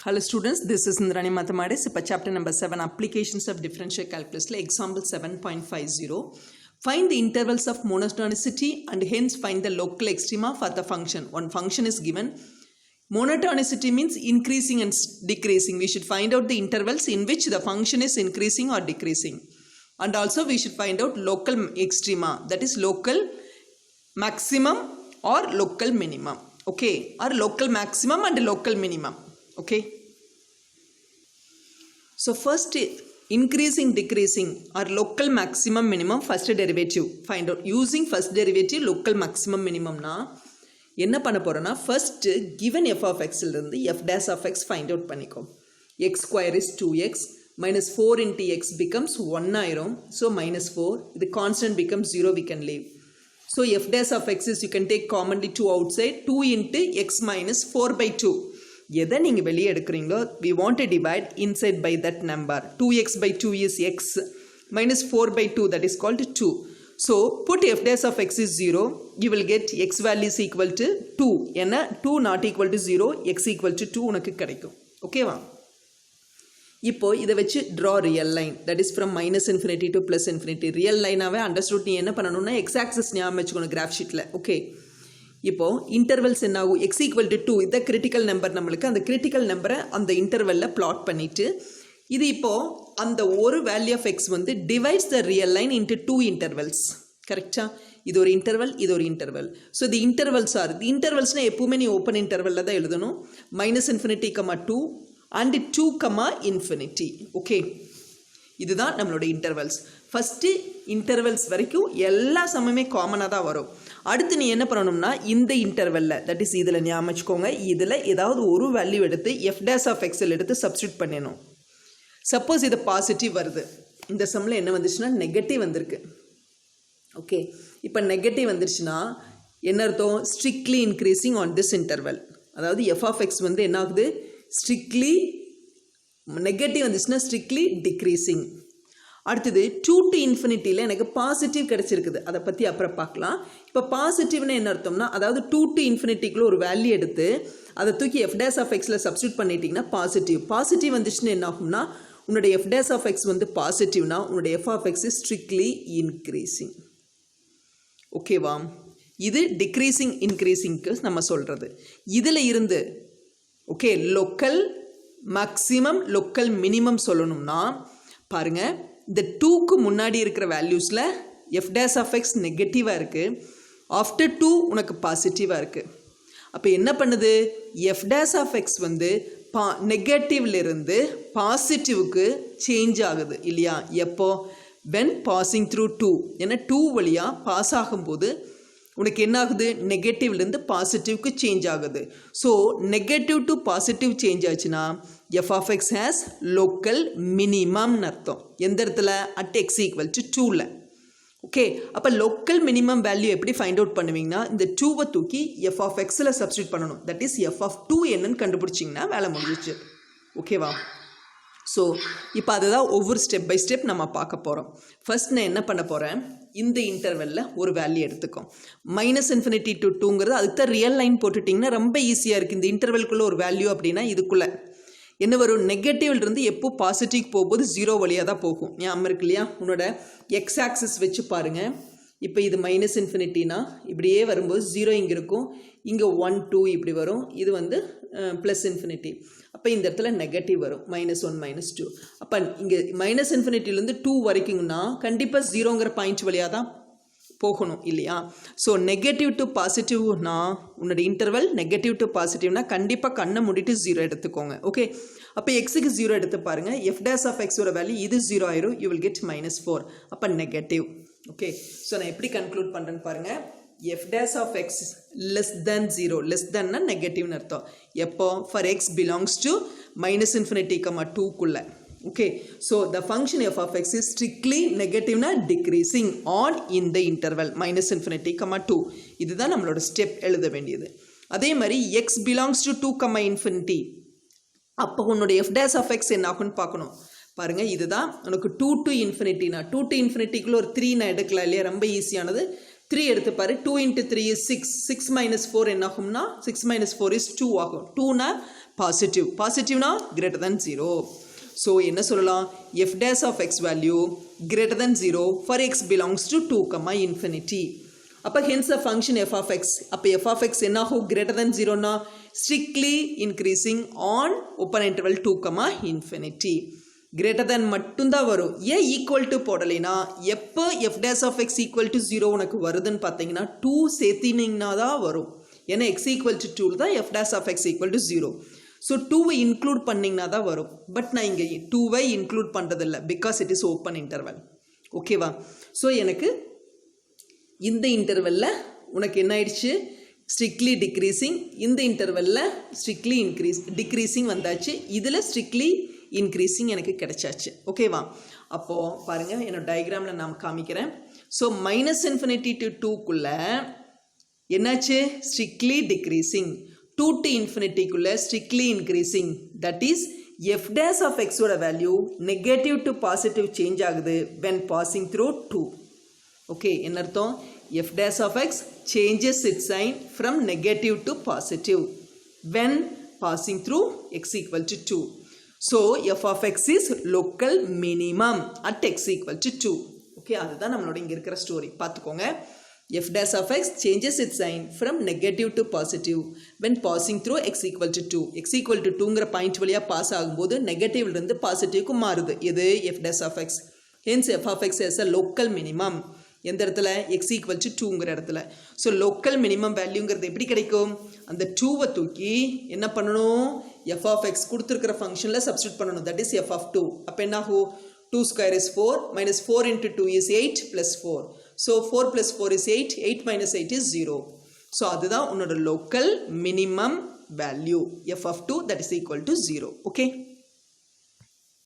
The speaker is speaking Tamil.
Hello students, this is Indrani Mathematics. Chapter number 7, Applications of Differential Calculus. Example 7.50. Find the intervals of monotonicity and hence find the local extrema for the function. One function is given. Monotonicity means increasing and decreasing. We should find out the intervals in which the function is increasing or decreasing. And also we should find out local extrema, that is local maximum or local minimum. Okay, or local maximum and local minimum. Okay, so first increasing, decreasing or local maximum minimum first derivative find out using first derivative local maximum minimum na என்ன பண்ண போறோம்னா first given f of x ல இருந்து f dash of x find out பண்ணிக்கோ. X square is 2x minus 4 into x becomes 1 ஆயிரும். So minus 4, the constant becomes 0, we can leave. So f dash of x is, you can take commonly 2 outside, 2 into x minus 4 by 2. எதை நீங்கள் வெளியே எடுக்கிறீங்களோ we want to divide inside by that number. 2x by 2 is x minus 4 by 2, that is called 2. So put f dash of x is 0, you will get x value is equal to 2. ஏன்னா 2 not equal to 0, x equal to 2 உனக்கு கிடைக்கும். ஓகேவா? இப்போ இதை வச்சு draw real line, that is from minus infinity to plus infinity. real லைனாவே understood நீ என்ன பண்ணணும்னா x axis ஞாபகம் வச்சுக்கணும் கிராஃப் ஷீட்டில். ஓகே, இப்போ இன்டர்வல்ஸ் என்ன ஆகும்? x equal to 2 இதை கிரிட்டிக்கல் நம்பர், நம்மளுக்கு அந்த கிரிட்டிக்கல் நம்பரை அந்த இன்டர்வலில் பிளாட் பண்ணிவிட்டு இது இப்போது அந்த ஒரு வேல்யூ ஆஃப் எக்ஸ் வந்து divides the real line into 2 intervals. கரெக்டாக? இது ஒரு இன்டர்வல், இது ஒரு interval. So the intervals are, the இன்டர்வல்ஸ்னால் எப்பவுமே நீ ஓப்பன் இன்டர்வலில் தான் எழுதணும். Minus infinity comma 2 and 2 comma infinity. Okay, இதுதான் நம்மளோட இன்டர்வல்ஸ். ஃபஸ்ட்டு இன்டர்வல்ஸ் வரைக்கும் எல்லா சமயமே காமனாக தான் வரும். அடுத்து நீ என்ன பண்ணணும்னா இந்த இன்டர்வலில், தட் இஸ் இதில் ஞாபகம் வச்சுக்கோங்க, இதில் ஏதாவது ஒரு வேல்யூ எடுத்து எஃப் டேஷ் ஆஃப் எக்ஸில் எடுத்து சப்ஸ்டியூட் பண்ணணும். சப்போஸ் இது பாசிட்டிவ் வருது, இந்த சம்மில் என்ன வந்துச்சுன்னா நெகட்டிவ் வந்திருக்கு. ஓகே, இப்போ நெகட்டிவ் வந்துருச்சுன்னா என்ன அர்த்தம்? Strictly increasing on this interval. அதாவது எஃப் ஆஃப் எக்ஸ் வந்து என்ன ஆகுது? ஸ்ட்ரிக்ட்லி நெகட்டிவ் வந்துச்சுன்னா ஸ்ட்ரிக்ட்லி டிக்ரீஸிங். அடுத்தது 2 to இன்ஃபினிட்டியில் எனக்கு பாசிட்டிவ் கிடச்சிருக்குது, அதை பற்றி அப்புறம் பார்க்கலாம். இப்போ பாசிட்டிவ்னு என்ன அர்த்தம்னா, அதாவது 2 to இன்ஃபினிட்டிக்குள்ள ஒரு வேல்யூ எடுத்து அதை தூக்கி எஃப் டேஷ் ஆஃப் எக்ஸில் சப்ஸ்டியூட் பண்ணிட்டீங்கன்னா பாசிட்டிவ். பாசிட்டிவ் வந்துச்சுன்னு என்ன ஆகும்னா, உன்னுடைய எஃப் டேஷ் ஆஃப் எக்ஸ் வந்து பாசிட்டிவ்னா உன்னுடைய f of X is strictly increasing. ஓகேவா? இது டிக்ரீஸிங் இன்க்ரீஸிங்க்கு நம்ம சொல்கிறது. இதில் இருந்து okay local maximum local minimum சொல்லணும்னா பாருங்கள், இந்த 2க்கு முன்னாடி இருக்கிற வேல்யூஸில் எஃப் டேஷ் ஆஃப் எக்ஸ் நெகட்டிவாக இருக்குது, ஆஃப்டர் 2 உனக்கு பாசிட்டிவாக இருக்குது. அப்போ என்ன பண்ணுது? எஃப் டேஷ் ஆஃப் எக்ஸ் வந்து நெகட்டிவ்லேருந்து பாசிட்டிவ்க்கு சேஞ்ச் ஆகுது இல்லையா? எப்போ? When passing through 2. ஏன்னா 2 வழியாக பாஸ் ஆகும்போது உனக்கு என்ன ஆகுது? நெகட்டிவ்லேருந்து பாசிட்டிவ்க்கு சேஞ்ச் ஆகுது. So negative to positive change ஆச்சுன்னா F of X has local மினிமம்னு அர்த்தம். எந்த இடத்துல? அட் எக்ஸ் ஈக்குவல் டு 2ல். ஓகே, அப்போ லோக்கல் மினிமம் வேல்யூ எப்படி ஃபைண்ட் அவுட் பண்ணுவீங்கன்னா, இந்த 2வை தூக்கி எஃப் ஆஃப் எக்ஸில் சப்ஸ்டியூட் பண்ணணும். தட் இஸ் எஃப் ஆஃப் 2 என்னன்னு கண்டுபிடிச்சிங்கன்னா வேலை முடிஞ்சிச்சு. ஓகேவா? ஸோ இப்போ அதுதான் ஒவ்வொரு ஸ்டெப் பை ஸ்டெப் நம்ம பார்க்க போகிறோம். ஃபர்ஸ்ட் நான் என்ன பண்ண போகிறேன், இந்த இன்டர்வெல்லில் ஒரு வேல்யூ எடுத்துக்கோம். மைனஸ் இன்ஃபினிட்டி டு 2ங்கிறது அதுக்கு தான் ரியல் லைன் போட்டுட்டிங்கன்னா ரொம்ப ஈஸியாக இருக்குது. இந்த இன்டர்வெல்குள்ளே ஒரு வேல்யூ அப்படின்னா இதுக்குள்ளே என்ன வரும்? நெகட்டிவ்லேருந்து எப்போ பாசிட்டிவ் போகும்போது 0 வழியாக தான் போகும். ஞாபகம் இருக்கு இல்லையா? உன்னோட எக்ஸ் ஆக்சிஸ் வச்சு பாருங்கள். இப்போ இது மைனஸ் இன்ஃபினிட்டினா இப்படியே வரும்போது 0 இங்கே இருக்கும், இங்கே 1 2 இப்படி வரும். இது வந்து ப்ளஸ் இன்ஃபினிட்டி. அப்போ இந்த இடத்துல நெகட்டிவ் வரும், -1 -2. அப்போ இங்கே மைனஸ் இன்ஃபினிட்டிலேருந்து 2 வரைக்கும்னா கண்டிப்பாக 0ங்கிற பாயிண்ட் வழியாக தான் போகணும் இல்லையா? ஸோ நெகட்டிவ் டு பாசிட்டிவ்னா உன்னோட இன்டர்வல் நெகட்டிவ் டு பாசிட்டிவ்னா கண்டிப்பாக கண்ணை மூடிட்டு 0 எடுத்துக்கோங்க. ஓகே, அப்போ எக்ஸுக்கு 0 எடுத்து பாருங்கள். எஃப் டேஷ் ஆஃப் எக்ஸோட வேல்யூ இது 0 ஆயிரும், யூ வில் கெட் -4. அப்போ நெகட்டிவ். ஓகே, ஸோ நான் எப்படி கன்க்ளூட் பண்ணுறேன்னு பாருங்கள். F dash of X less than 0, less தேன்னா நெகட்டிவ்னு அர்த்தம். எப்போ? For X belongs to minus infinity comma 2க்குள்ளே. Okay, so the function F of X is strictly நெகட்டிவ்னா decreasing on in the interval minus infinity comma 2. இதுதான் நம்மளோட ஸ்டெப் எழுத வேண்டியது. அதே மாதிரி X belongs to 2 comma infinity, அப்போ உன்னோட எஃப் டேஷ் ஆஃப் எக்ஸ் என்ன ஆகுன்னு பார்க்கணும். பாருங்கள், இதுதான் உனக்கு 2 to இன்ஃபினிட்டினா 2 to இன்ஃபினிட்டிக்குள்ளே ஒரு 3 நான் எடுக்கலாம் இல்லையா? ரொம்ப ஈஸியானது. 3 எடுத்து பாரு. 2 into 3 is 6. 6 minus 4 என்ன ஆகும்னா 6 minus 4 is 2 ஆகும். 2னா பாசிட்டிவ் பாசிட்டிவ்னா greater than 0. ஸோ என்ன சொல்லலாம் f dash of x value greater than 0 for x belongs to 2, infinity. அப்போ hence the function f of x. அப்போ f of x என்ன ஆகும் greater than 0னா strictly increasing on open interval 2, infinity. greater than மட்டும்தான் வரும். ஏன் ஈக்குவல் டு போடலைனா எப்போ f dash of x equal to 0 உனக்கு வருதுன்னு பார்த்தீங்கன்னா 2 சேர்த்தினீங்கன்னா தான் வரும். ஏன்னா x equal to 2 தான் f dash of x equal to 0. So 2வை இன்க்ளூட் பண்ணிங்கன்னா தான் வரும். பட் நான் இங்கே 2வை இன்க்ளூட் பண்ணுறதில்ல because it is open interval. ஓகேவா? ஸோ எனக்கு இந்த இன்டர்வலில் உனக்கு என்ன ஆயிடுச்சு ஸ்ட்ரிக்ட்லி டிக்ரீசிங், இந்த இன்டர்வலில் ஸ்ட்ரிக்ட்லி டிக்ரீசிங் வந்தாச்சு, இதில் ஸ்ட்ரிக்ட்லி இன்க்ரீசிங் எனக்கு கிடைச்சாச்சு. ஓகேவா? அப்போது பாருங்கள் என்னோட டயக்ராமில் நான் காமிக்கிறேன். ஸோ -∞ to 2க்குள்ளே என்னாச்சு strictly decreasing, 2 to ∞ strictly increasing. That is f dash of x ஓட value negative to positive change ஆகுது when passing through 2. ஓகே, என்ன அர்த்தம்? f dash of x changes its sign from negative to positive when passing through x equal to 2. So f of x is local minimum at x equal to 2. Okay, அதுதான் நம்மளோட இங்கே இருக்கிற ஸ்டோரி. பார்த்துக்கோங்க, f dash of x changes its sign from negative to positive when passing through x equal to 2. x equal to 2ங்கிற point வழியாக பாஸ் ஆகும்போது நெகட்டிவ்லேருந்து பாசிட்டிவ்க்கு மாறுது. இது f dash of x. hence f of x is a local minimum. எந்த இடத்துல? x equal to 2ங்கிற இடத்துல. ஸோ லோக்கல் மினிமம் வேல்யூங்கிறது எப்படி கிடைக்கும்? அந்த 2வை தூக்கி என்ன பண்ணணும்? f of x கொடுத்துருக்கிற ஃபங்க்ஷனில் சப்ஸ்டியூட் பண்ணணும். That is f of 2. அப்போ என்ன ஆகும்? 2 square is 4 minus 4 into 2 is 8 plus 4. So 4 plus 4 is 8, 8 minus 8 is 0. So அதுதான் உன்னோட local minimum value f of 2 that is equal to 0. Okay.